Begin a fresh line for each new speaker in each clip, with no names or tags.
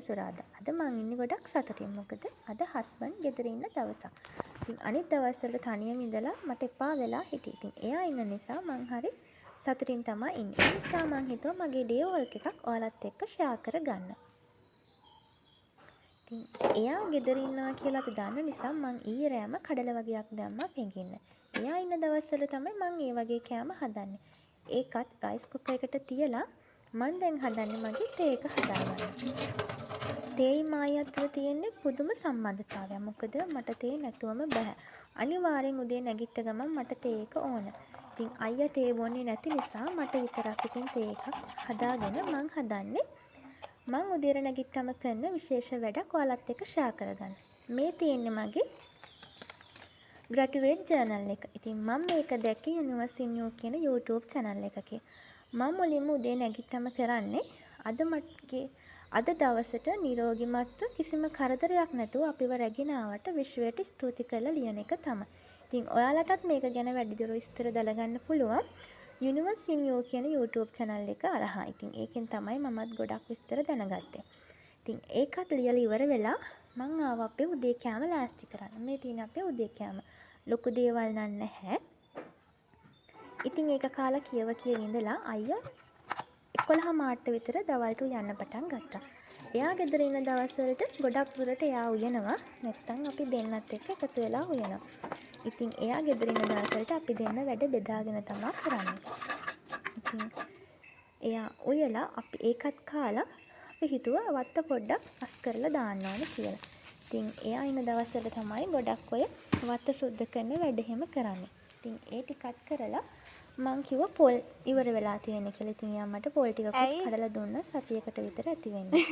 සෙනසුරාදා. අද මං ඉන්නේ ගොඩක් සතුටින්. මොකද අද හස්බන්ඩ් ගෙදර ඉන්න දවසක්. ඉතින් අනිත් දවස්වල තනියම ඉඳලා මට එපා වෙලා හිටියේ. ඉතින් එයා ඉන්න නිසා මං හරි සතුටින් තමයි ඉන්නේ. ඒ නිසා මං හිතුවා මගේ ඩේ වොල්ක් එකක් ඔයාලත් එක්ක ෂෙයා කරගන්න. ඉතින් එයා ගෙදර ඉන්නවා කියලා අපි දන්න නිසා මං ඊයේ රෑම කඩල වගේක් දැම්මා පෙඟින්න. එයා ඉන්න දවස්වල තමයි මං ඒ වගේ කෑම හදන්නේ. ඒකත් රයිස් කුකර් එකට තියලා මං දැන් හදන්නේ මගේ තේ එක හදාගන්න. තේයි මායි අතර තියෙන්නේ පුදුම සම්බන්ධතාවයක්. මොකද මට තේ නැතුවම බෑ. අනිවාර්යෙන් උදේ නැගිට ගමන් මට තේ එක ඕන. ඉතින් අයියා තේ බොන්නේ නැති නිසා මට විතරක් ඉතින් තේ එකක් හදාගෙන මං හදන්නේ. මං උදේට නැගිට්ටම කරන විශේෂ වැඩක් ඔයාලත් එක්ක ෂෙයා කරගන්න. මේ තියෙන්නේ මගේ ග්‍රැටිවේට් ජර්නල් එක. ඉතින් මම මේක දැක්කේ යුනිවර්ස් ඉන් යූ කියන YouTube channel එකකේ. මම මුලින්ම උදේ නැගිට්ටම කරන්නේ අද දවසට නිරෝගිමත්ව කිසිම කරදරයක් නැතුව අපිව රැගෙන ආවට විශ්වයට ස්තුති කරලා ලියන එක තමයි. ඉතින් ඔයාලටත් මේක ගැන වැඩිදුර විස්තර දැනගන්න පුළුවන්. යුනිවර්ස් ඉන් යූ කියන YouTube channel එක අරහා. ඉතින් ඒකෙන් තමයි මමත් ගොඩක් විස්තර දැනගත්තේ. ඉතින් ඒකත් ලියලා ඉවර වෙලා මං ආවා අපේ උදේ කෑම ලෑස්ති කරන්න. මේ තියෙන අපේ උදේ කෑම. ලොකු දේවල් නැහැ. ඉතින් ඒක කාලා කියව ඉඳලා අයියා 11 මාට විතර දවල්ට යන්න පටන් ගත්තා. එයා ගෙදර ඉන්න දවස්වලට ගොඩක් දුරට එයා උයනවා. නැත්තම් අපි දෙන්නත් එක්ක එකතු වෙලා උයනවා. ඉතින් එයා ගෙදර ඉන්න දවස්වලට අපි දෙන්න වැඩ බෙදාගෙන තමයි කරන්නේ. ඉතින් එයා උයලා අපි ඒකත් කාලා අපි හිතුවා වත්ත පොඩ්ඩක් අස් කරලා දාන්න ඕනේ කියලා. ඉතින් එයා ඉන්න දවස්වල තමයි ගොඩක් ඔය වත්ත සුද්ධ කරන වැඩ හැම කරන්නේ. ඉතින් ඒ ටිකත් කරලා මං කිව්වා පොල් ඉවර වෙලා තියෙන කියලා. ඉතින් එයා මට පොල් ටිකක් කඩලා දුන්නා සතියකට විතර ඇති වෙන්නේ.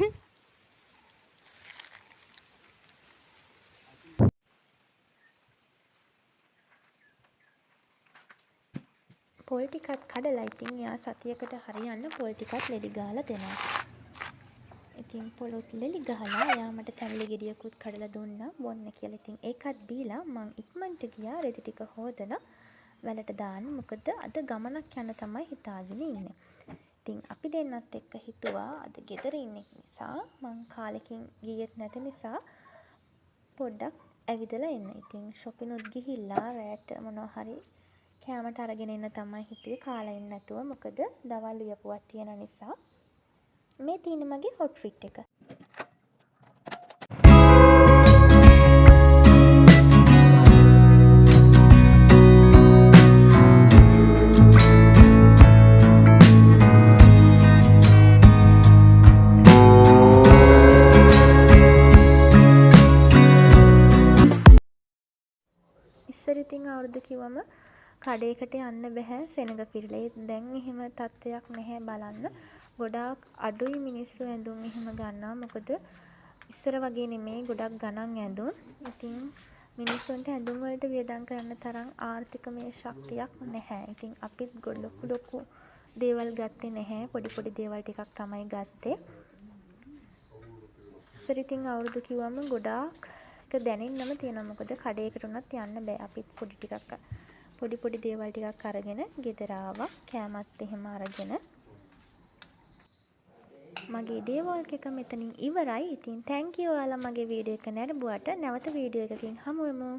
පොල් ටිකක් කඩලා ඉතින් එයා සතියකට හරියන්න පොල් ටිකක් ලෙඩි ගහලා දෙනවා. ඉතින් පොලොත් ලෙලි ගහලා එයා මට තැඹිලි ගෙඩියකුත් කඩලා දුන්නා බොන්න කියලා. ඉතින් ඒකත් බීලා මං ඉක්මනට ගියා රෙදි ටික හොදලා වැලට දාන්න. මොකද අද ගමනක් යන්න තමයි හිතාගෙන ඉන්නේ. ඉතින් අපි දෙන්නත් එක්ක හිතුවා අද ගෙදර ඉන්න නිසා මං කාලෙකින් ගියෙත් නැති නිසා පොඩ්ඩක් ඇවිදලා එන්න. ඉතින් shopping උත් ගිහිල්ලා රැට මොනවා හරි කෑමට අරගෙන එන්න තමයි හිතුවේ කාලා ඉන්න නැතුව. මොකද දවල් උයපුවක් තියෙන නිසා. මේ තියෙන මගේ outfit එක. ඉස්සර ඉතින් අවුරුදු කිව්වම කඩේකට යන්න බෑ සෙනඟ පිරලා. දැන් එහෙම තත්ත්වයක් නැහැ බලන්න. ගොඩාක් අඩුයි මිනිස්සු ඇඳුම් එහෙම ගන්නවා. මොකද ඉස්සර වගේ නෙමෙයි ගොඩක් ගණන් ඇඳුම්. ඉතින් මිනිස්සුන්ට ඇඳුම් වලට වියදම් කරන්න තරම් ආර්ථිකමය ශක්තියක් නැහැ. ඉතින් අපිත් ලොකු දේවල් ගත්තේ නැහැ. පොඩි දේවල් ටිකක් තමයි ගත්තේ. ඉස්සර ඉතින් අවුරුදු කිව්වම ගොඩාක් දැනෙන්නම තියෙනවා. මොකද කඩේකට උනත් යන්න බෑ. අපිත් පොඩි දේවල් ටිකක් අරගෙන ගෙදර ආවා. කෑමත් එහෙම අරගෙන මගේ ඩේ වොල්ක් එක මෙතනින් ඉවරයි. ඉතින් thank you ඔයාලා මගේ වීඩියෝ එක නැරඹුවට. නැවත වීඩියෝ එකකින් හමු වෙමු.